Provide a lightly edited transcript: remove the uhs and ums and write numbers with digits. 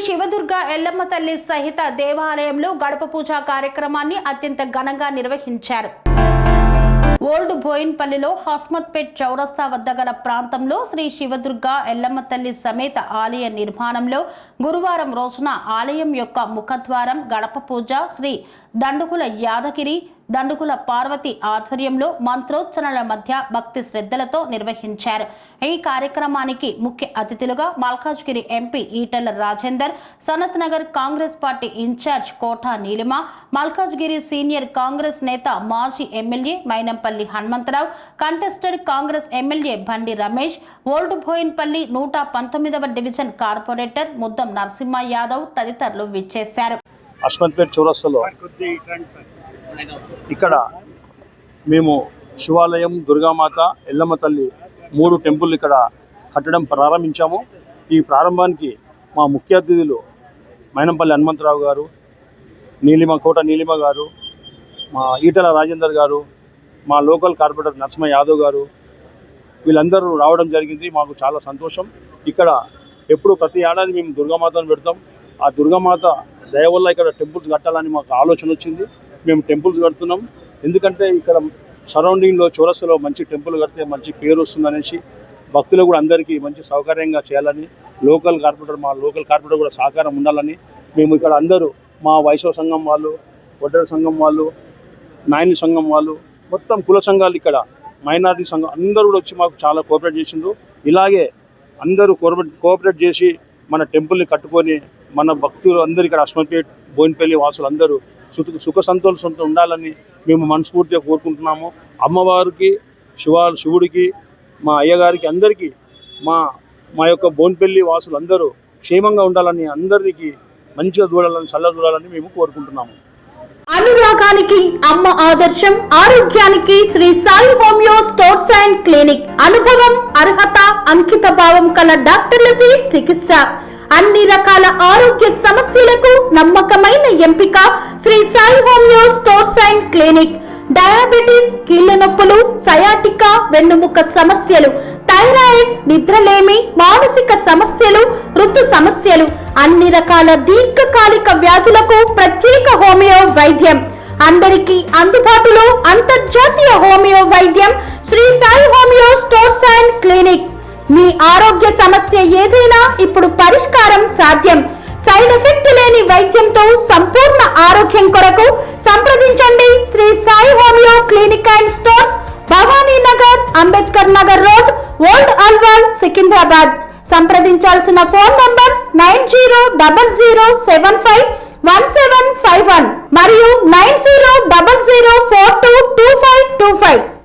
శివదుర్గ ఎల్లమ్మ తల్లి సహిత దేవాలయంలో గడప పూజ కార్యక్రమాన్ని అత్యంత ఘనంగా నిర్వహించారు. ఓల్డ్ బోయిన్పల్లిలో హస్మత్పేట్ చౌరస్తా వద్ద గల ప్రాంతంలో శ్రీ శివదుర్గ ఎల్లమ్మ తల్లి సమేత ఆలయ నిర్మాణంలో గురువారం రోజున ఆలయం యొక్క ముఖద్వారం గడప పూజ శ్రీ దండుకుల యాదగిరి దండుకుల పార్వతి ఆధ్వర్యంలో మంత్రోచ్చరణల మధ్య భక్తి శ్రద్ధలతో నిర్వహించారు. ఈ కార్యక్రమానికి ముఖ్య అతిథులుగా Malkajgiri MP Etela Rajender, Sanath Nagar Congress party in-charge Kota Neelima, Malkajgiri senior Congress నేత మాజీ MLA Mynampally Hanumantharao, contested Congress MLA Bandi Ramesh, old Bowenpally 119వ డివిజన్ కార్పొరేటర్ ముద్దం నరసింహ యాదవ్ తదితరులు విచ్చేశారు. హస్మత్పేట్ చౌరస్తాలో ఇక్కడ మేము శివాలయం, దుర్గామాత, ఎల్లమ్మ తల్లి 3 టెంపుల్ ఇక్కడ కట్టడం ప్రారంభించాము. ఈ ప్రారంభానికి మా ముఖ్య అతిథులు మైనంపల్లి హనుమంతరావు గారు, కోట నీలిమ గారు, మా ఈటెల రాజేందర్ గారు, మా లోకల్ కార్పొరేటర్ నరసింహ యాదవ్ గారు, వీళ్ళందరూ రావడం జరిగింది. మాకు చాలా సంతోషం. ఇక్కడ ఎప్పుడు ప్రతి ఏడాది మేము దుర్గామాతను పెడతాం. ఆ దుర్గామాత దయ వల్ల ఇక్కడ టెంపుల్స్ కట్టాలని మాకు ఆలోచన వచ్చింది. మేము టెంపుల్స్ కడుతున్నాం. ఎందుకంటే ఇక్కడ సరౌండింగ్లో చౌరస్తాలో మంచి టెంపుల్ కడితే మంచి పేరు వస్తుందనేసి భక్తులు కూడా అందరికీ మంచి సౌకర్యంగా చేయాలని మా లోకల్ కార్పొరేటర్ కూడా సహకారం ఉండాలని మేము ఇక్కడ అందరూ మా వైశ్వ సంఘం వాళ్ళు, వడ్డర సంఘం వాళ్ళు, నాయని సంఘం వాళ్ళు, మొత్తం కుల సంఘాలు ఇక్కడ మైనారిటీ సంఘం అందరూ కూడా వచ్చి మాకు చాలా కోఆపరేట్ చేసిండ్రు. ఇలాగే అందరూ కోఆపరేట్ చేసి మన టెంపుల్ని కట్టుకొని మన భక్తులు అందరూ ఇక్కడ హస్మత్పేట్ బోయిన్పల్లి వాసులు అందరూ సుఖ సంతోషంతో ఉండాలని మేము మనస్ఫూర్తిగా కోరుకుంటున్నాము. అమ్మవారికి, శివుడికి, మా అయ్యగారికి అందరికీ మా యొక్క బోయిన్పల్లి వాసులు అందరూ క్షేమంగా ఉండాలని, అందరికీ మంచిగా చూడాలని, చల్లగా చూడాలని మేము కోరుకుంటున్నాము. అనురాగానికి అమ్మ ఆదర్శం, ఆరోగ్యానికి Shri Sai homeo stores and clinic. అనుభవం, అర్హత, అంకిత భావం కల డాక్టర్లచే చికిత్స. అన్ని రకాల ఆరోగ్య సమస్యలకు నమ్మకమైన ఎంపిక Shri Sai homeo stores and clinic. Diabetes, కీళ్ల నొప్పులు, సయాటికా, వెన్నుముక సమస్యలు, థైరాయిడ్, నిద్రలేమి, మానసిక సమస్యలు, ఋతు సమస్యలు, అన్ని రకాల దీర్ఘకాలిక వ్యాధులకు ప్రత్యేక హోమియో వైద్యం. అందరికీ అందుబాటులో అంతర్జాతీయ హోమియో వైద్యం Sri Sai homeo stores and clinic. మీ ఆరోగ్య సమస్య ఏదైనా ఇప్పుడు పరిష్కారం సాధ్యం. సైడ్ ఎఫెక్ట్ లేని వైద్యంతో సంపూర్ణ ఆరోగ్యం కొరకు సంప్రదించండి Sri Sai homeo clinic and stores, Bhavani Nagar, Ambedkar Nagar road, old Alwal, Secunderabad. సంప్రదించాల్సిన ఫోన్ నంబర్స్ 9000751751 మరియు 9000422525.